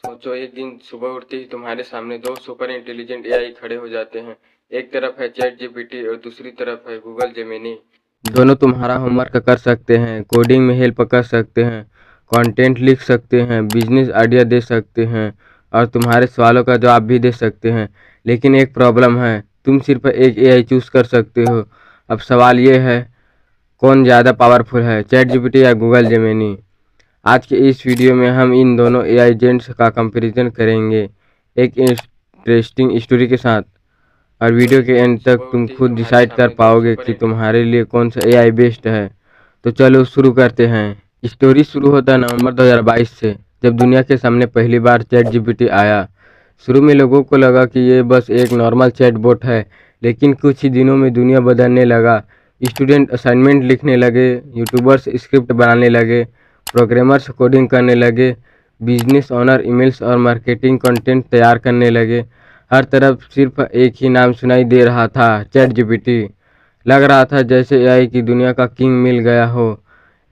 सोचो एक दिन सुबह उठते ही तुम्हारे सामने दो सुपर इंटेलिजेंट एआई खड़े हो जाते हैं। एक तरफ है चैट जीपीटी और दूसरी तरफ है गूगल जेमिनी। दोनों तुम्हारा होमवर्क कर सकते हैं, कोडिंग में हेल्प कर सकते हैं, कंटेंट लिख सकते हैं, बिजनेस आइडिया दे सकते हैं और तुम्हारे सवालों का जवाब भी दे सकते हैं। लेकिन एक प्रॉब्लम है, तुम सिर्फ एक एआई चूज कर सकते हो। अब सवाल ये है, कौन ज़्यादा पावरफुल है, चैट जीपीटी या गूगल जेमिनी? आज के इस वीडियो में हम इन दोनों एआई एजेंट्स का कंपैरिजन करेंगे एक इंटरेस्टिंग स्टोरी के साथ। और वीडियो के एंड तक तुम खुद डिसाइड कर पाओगे कि तुम्हारे लिए कौन सा एआई बेस्ट है। तो चलो शुरू करते हैं। स्टोरी शुरू होता है नवंबर 2022 से, जब दुनिया के सामने पहली बार चैट जीपीटी आया। शुरू में लोगों को लगा कि ये बस एक नॉर्मल चैटबॉट है, लेकिन कुछ ही दिनों में दुनिया बदलने लगा। स्टूडेंट असाइनमेंट लिखने लगे, यूट्यूबर्स स्क्रिप्ट बनाने लगे, प्रोग्रामर्स कोडिंग करने लगे, बिजनेस ओनर ईमेल्स और मार्केटिंग कंटेंट तैयार करने लगे। हर तरफ सिर्फ एक ही नाम सुनाई दे रहा था, चैट जीपीटी। लग रहा था जैसे एआई की दुनिया का किंग मिल गया हो।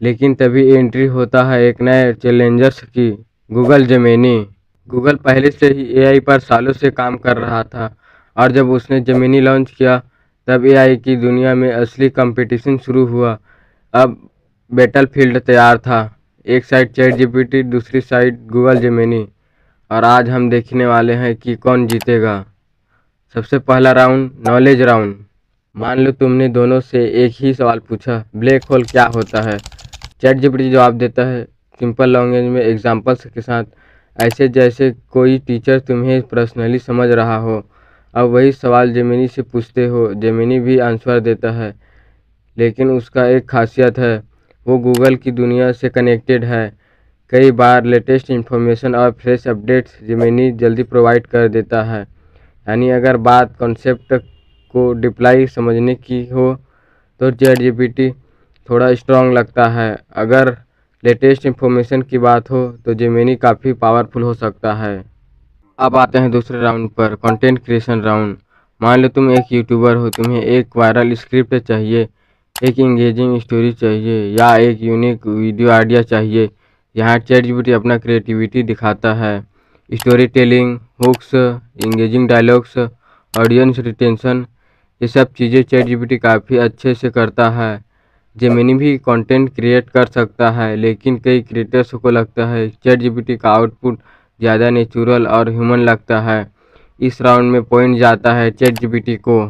लेकिन तभी एंट्री होता है एक नए चैलेंजर्स की, गूगल जेमिनी। गूगल पहले से ही एआई पर सालों से काम कर रहा था, और जब उसने जेमिनी लॉन्च किया तब एआई की दुनिया में असली कंपटीशन शुरू हुआ। अब बैटलफील्ड तैयार था, एक साइड चैट जीपीटी, दूसरी साइड गूगल जेमिनी। और आज हम देखने वाले हैं कि कौन जीतेगा। सबसे पहला राउंड, नॉलेज राउंड। मान लो तुमने दोनों से एक ही सवाल पूछा, ब्लैक होल क्या होता है? चैट जीपीटी जवाब देता है सिंपल लैंग्वेज में एग्जांपल्स के साथ, ऐसे जैसे कोई टीचर तुम्हें पर्सनली समझ रहा हो। अब वही सवाल जेमिनी से पूछते हो, जेमिनी भी आंसर देता है, लेकिन उसका एक खासियत है, वो गूगल की दुनिया से कनेक्टेड है। कई बार लेटेस्ट इन्फॉर्मेशन और फ्रेश अपडेट्स जेमिनी जल्दी प्रोवाइड कर देता है। यानी अगर बात कॉन्सेप्ट को डिप्लाई समझने की हो तो चैट जीपीटी थोड़ा स्ट्रॉन्ग लगता है। अगर लेटेस्ट इन्फॉर्मेशन की बात हो तो जेमिनी काफ़ी पावरफुल हो सकता है। अब आते हैं दूसरे राउंड पर, कंटेंट क्रिएशन राउंड। मान लो तुम एक यूट्यूबर हो, तुम्हें एक वायरल स्क्रिप्ट चाहिए, एक इंगेजिंग स्टोरी चाहिए या एक यूनिक वीडियो आइडिया चाहिए। यहाँ चैट जीपीटी अपना क्रिएटिविटी दिखाता है। Story telling, hooks, engaging dialogues, audience retention, ये सब चीज़ें चैट जीपीटी काफ़ी अच्छे से करता है। जेमिनी भी कंटेंट क्रिएट कर सकता है, लेकिन कई क्रिएटर्स को लगता है चैट जीपीटी का आउटपुट ज़्यादा नेचुरल और ह्यूमन लगता है। इस राउंड में पॉइंट जाता है चैट जीपीटी को।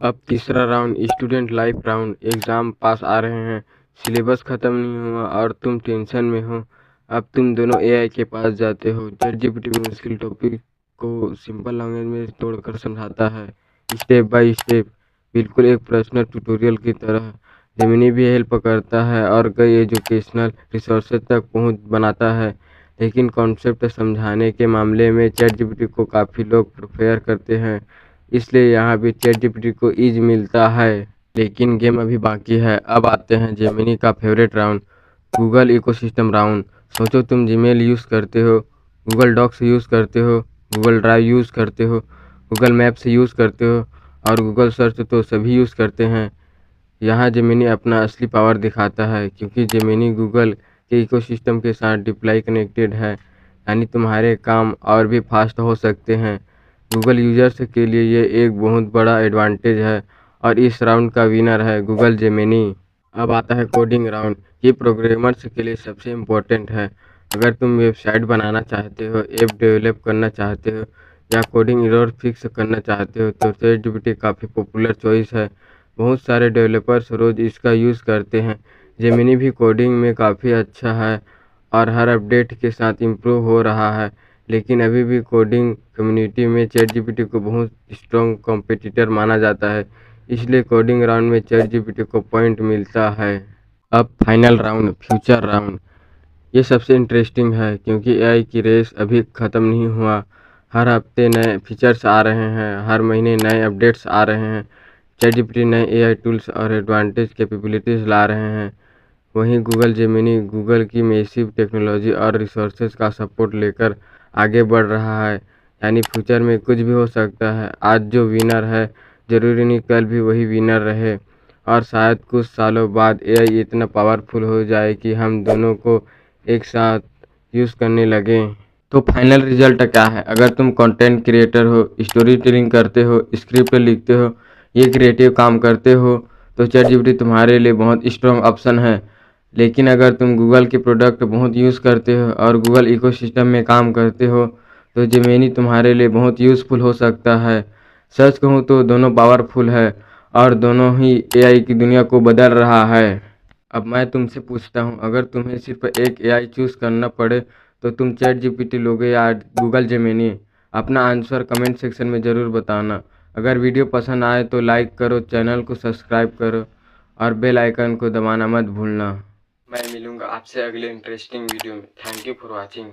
अब तीसरा round, student life round. Exam पास आ रहे हैं, सिलेबस ख़त्म नहीं हुआ और तुम टेंशन में हो। अब तुम दोनों एआई के पास जाते हो। चैट जीपीटी मुश्किल टॉपिक को सिंपल लैंग्वेज में तोड़कर समझाता है, स्टेप बाय स्टेप, बिल्कुल एक पर्सनल ट्यूटोरियल की तरह। जेमिनी भी हेल्प करता है और कई एजुकेशनल रिसोर्सेज तक पहुंच बनाता है, लेकिन कॉन्सेप्ट समझाने के मामले में चैट जीपीटी को काफ़ी लोग प्रेफर करते हैं। इसलिए यहाँ भी चैट जीपीटी को ईज मिलता है। लेकिन गेम अभी बाकी है। अब आते हैं जेमिनी का favourite round, Google ecosystem round. सोचो तुम जीमेल यूज़ करते हो, गूगल डॉक्स यूज़ करते हो, गूगल ड्राइव यूज़ करते हो, गूगल मैप्स यूज़ करते हो और गूगल सर्च तो सभी यूज़ करते हैं। यहाँ जेमिनी अपना असली पावर दिखाता है, क्योंकि जेमिनी गूगल के इकोसिस्टम के साथ डिप्लाई कनेक्टेड है। यानी तुम्हारे काम और भी फास्ट हो सकते हैं। गूगल यूजर्स के लिए ये एक बहुत बड़ा एडवांटेज है और इस राउंड का विनर है गूगल जेमिनी। अब आता है कोडिंग राउंड। ये प्रोग्रामर्स के लिए सबसे इम्पोर्टेंट है। अगर तुम वेबसाइट बनाना चाहते हो, ऐप डेवलप करना चाहते हो या कोडिंग एरर फिक्स करना चाहते हो तो चैट जीपीटी काफ़ी पॉपुलर चॉइस है। बहुत सारे डेवलपर्स रोज़ इसका यूज़ करते हैं। जेमिनी भी कोडिंग में काफ़ी अच्छा है और हर अपडेट के साथ इम्प्रूव हो रहा है, लेकिन अभी भी कोडिंग कम्युनिटी में चैट जीपीटी को बहुत स्ट्रॉन्ग कॉम्पिटिटर माना जाता है। इसलिए कोडिंग राउंड में चैट जीपीटी को पॉइंट मिलता है। अब फाइनल राउंड, फ्यूचर राउंड। ये सबसे इंटरेस्टिंग है, क्योंकि एआई की रेस अभी ख़त्म नहीं हुआ। हर हफ्ते नए फीचर्स आ रहे हैं, हर महीने नए अपडेट्स आ रहे हैं। चैट जीपीटी नए एआई टूल्स और एडवांटेज कैपेबिलिटीज़ ला रहे हैं। वहीं गूगल जेमिनी गूगल की मैसिव टेक्नोलॉजी और रिसोर्सेज का सपोर्ट लेकर आगे बढ़ रहा है। यानी फ्यूचर में कुछ भी हो सकता है। आज जो विनर है, ज़रूरी नहीं कल भी वही विनर रहे। और शायद कुछ सालों बाद एआई इतना पावरफुल हो जाए कि हम दोनों को एक साथ यूज़ करने लगें। तो फाइनल रिजल्ट क्या है? अगर तुम कंटेंट क्रिएटर हो, स्टोरी टेलिंग करते हो, स्क्रिप्ट लिखते हो, ये क्रिएटिव काम करते हो, तो चैट जीपीटी तुम्हारे लिए बहुत स्ट्रॉन्ग ऑप्शन है। लेकिन अगर तुम गूगल के प्रोडक्ट बहुत यूज़ करते हो और गूगल इकोसिस्टम में काम करते हो, तो जेमिनी तुम्हारे लिए बहुत यूज़फुल हो सकता है। सच कहूँ तो दोनों पावरफुल है और दोनों ही एआई की दुनिया को बदल रहा है। अब मैं तुमसे पूछता हूँ, अगर तुम्हें सिर्फ एक एआई चूज़ करना पड़े तो तुम चैट जीपीटी लोगे या गूगल जेमिनी? अपना आंसर कमेंट सेक्शन में ज़रूर बताना। अगर वीडियो पसंद आए तो लाइक करो, चैनल को सब्सक्राइब करो और बेल आइकन को दबाना मत भूलना। मैं मिलूँगा आपसे अगले इंटरेस्टिंग वीडियो में। Thank you for watching.